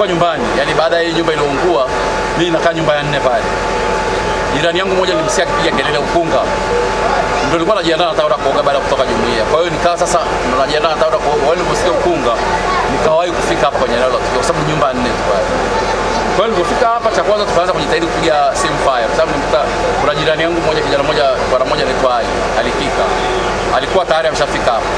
nilikuwa nyumbani, yani baada ya hii nyumba iliyoungua, mimi nakaa nyumba ya 4 pale. Jirani yangu mmoja nilimsikia akipiga kelele ukunga. Ndio nilikuwa najiandaa na tauda kuoga baada ya kutoka jumuiya. Kwa hiyo nikawa sasa ndo najiandaa na tauda kuoga. Wale niliposikia ukunga, nikawahi kufika hapa kwenye eneo la tukio kwa sababu nyumba 4 tu pale. Kwa hiyo nilipofika hapa, cha kwanza tukaanza kujitahidi kupiga simu fire kwa sababu nilikuta kuna jirani yangu mmoja, kijana mmoja, bwana mmoja anaitwa Ali, alifika. Alikuwa tayari ameshafika hapa.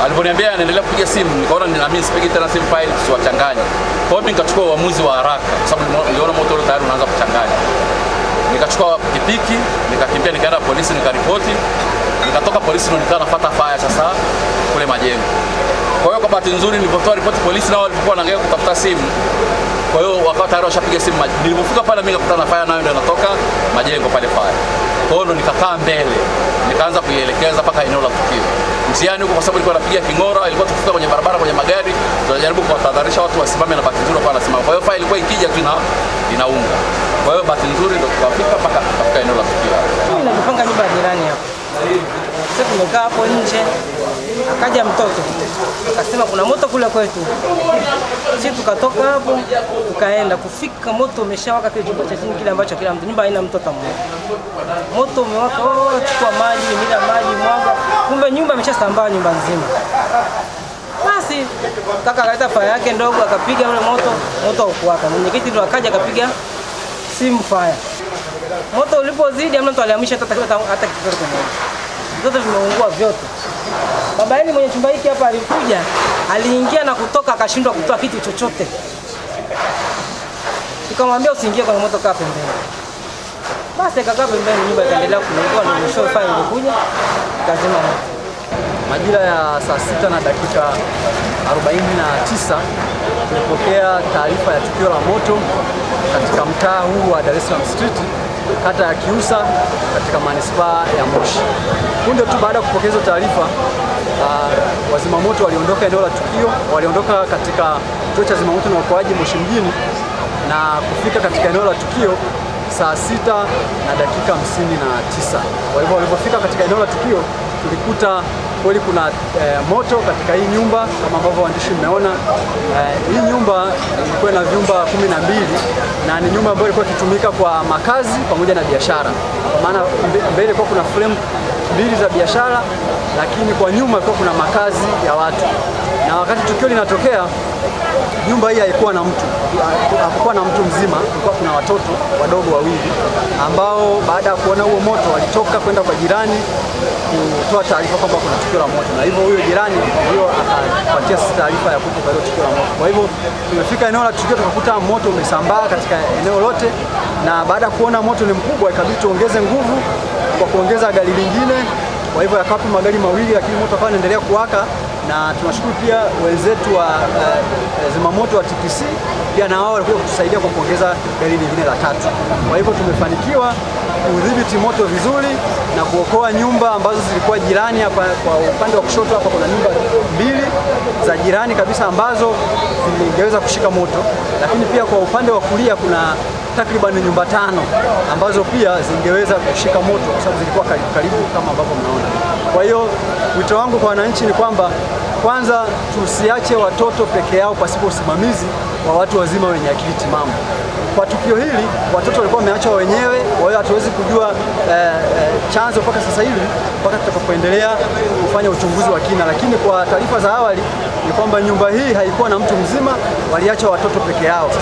Aliponiambia anaendelea kupiga simu, nikaona na mimi sipigi tena simu file tusiwachanganye. Kwa hiyo nikachukua uamuzi wa haraka kwa sababu niliona moto ule tayari unaanza kuchanganya. Nikachukua pikipiki, nikakimbia nikaenda polisi nikaripoti. Nikatoka polisi ndo nikawa nafuata fire sasa kule Majengo. Kwa hiyo kwa bahati nzuri nilipotoa ripoti polisi nao walikuwa wanaangalia kutafuta simu. Kwa hiyo wakawa tayari washapiga simu. Nilipofika pale mimi nikakutana na fire nayo ndio inatoka Majengo pale fire. Kwa hiyo ndo nikakaa mbele. Nikaanza kuielekeza mpaka eneo la tukio. Msiani huko kwa sababu ilikuwa napiga kingora, ilikuwa tukifika kwenye barabara kwenye magari, tunajaribu kuwatahadharisha watu wasimame na bahati nzuri kwa wanasimama. Kwa hiyo fire ilikuwa ikija tu inaunga. Kwa hiyo bahati nzuri ndo tukafika mpaka katika eneo la tukio. Mimi najipanga nyumba ya jirani hapo. Sasa tumekaa hapo nje, akaja mtoto. Akasema kuna moto kule kwetu. Sisi tukatoka hapo, tukaenda kufika moto umeshawaka kile chumba cha chini kile ambacho kila mtu nyumba haina mtoto mmoja. Moto umewaka, chukua maji, mila maji, mwanga. Kumbe nyumba imeshasambaa nyumba nzima. Basi kaka akaleta fire yake ndogo akapiga ule moto ukuwaka. Mwenyekiti ndo akaja akapiga simu fire. Moto ulipozidi hamna mtu alihamisha hata kitu kimoja. Vyote vimeungua vyote. Baba yake mwenye chumba hiki hapa alikuja, aliingia na kutoka akashindwa kutoa kitu chochote. Nikamwambia usiingie kwenye moto, kaa pembeni. Basi akakaa pembeni, nyumba ikaendelea kuungua na mwisho fire ilikuja ikazima moto. Majira ya saa 6 na dakika 49 tulipokea taarifa ya tukio la moto katika mtaa huu wa Dar es Salaam Street, kata ya Kiusa, katika manispaa ya Moshi. Punde tu baada ya kupokea hizo taarifa, wazimamoto waliondoka eneo la tukio, waliondoka katika kituo cha zimamoto na uokoaji Moshi mjini na kufika katika eneo la tukio saa 6 na dakika 59. Kwa hivyo walipofika katika eneo la tukio tulikuta kweli kuna moto katika hii nyumba kama ambavyo waandishi mmeona. Hii nyumba ilikuwa na vyumba 12 na ni nyumba ambayo ilikuwa ikitumika kwa makazi pamoja na biashara. Kwa maana mbele ilikuwa kuna frame 2 za biashara, lakini kwa nyuma ilikuwa kuna makazi ya watu. Na wakati tukio linatokea, nyumba hii haikuwa na mtu, hakukuwa na mtu mzima, kulikuwa kuna watoto wadogo wawili ambao baada ya kuona huo moto walitoka kwenda kwa jirani kutoa taarifa kwamba kuna tukio la moto, na hivyo huyo jirani ndio akapatia taarifa ya kutoka ile tukio la moto. Kwa hivyo tumefika eneo la tukio tukakuta moto umesambaa katika eneo lote, na baada ya kuona moto ni mkubwa ikabidi tuongeze nguvu kwa kuongeza gari lingine. Kwa hivyo yakapo magari mawili, lakini moto akawa unaendelea kuwaka, na tunashukuru pia wenzetu wa zimamoto wa TPC pia na wao walikuja kutusaidia kwa kuongeza gari lingine la 3. Kwa hivyo tumefanikiwa kudhibiti moto vizuri na kuokoa nyumba ambazo zilikuwa jirani. Hapa kwa upande wa kushoto hapa kuna nyumba 2 za jirani kabisa ambazo zingeweza kushika moto, lakini pia kwa upande wa kulia kuna takriban nyumba 5 ambazo pia zingeweza kushika moto kwa sababu zilikuwa karibu kama ambavyo mnaona. Kwa hiyo wito wangu kwa wananchi ni kwamba kwanza tusiache watoto peke yao pasipo usimamizi wa watu wazima wenye akili timamu. Kwa tukio hili watoto walikuwa wameachwa wenyewe, kwa hiyo hatuwezi kujua chanzo mpaka sasa hivi mpaka tutakapoendelea kufanya uchunguzi wa kina, lakini kwa taarifa za awali ni kwamba nyumba hii haikuwa na mtu mzima, waliacha watoto peke yao.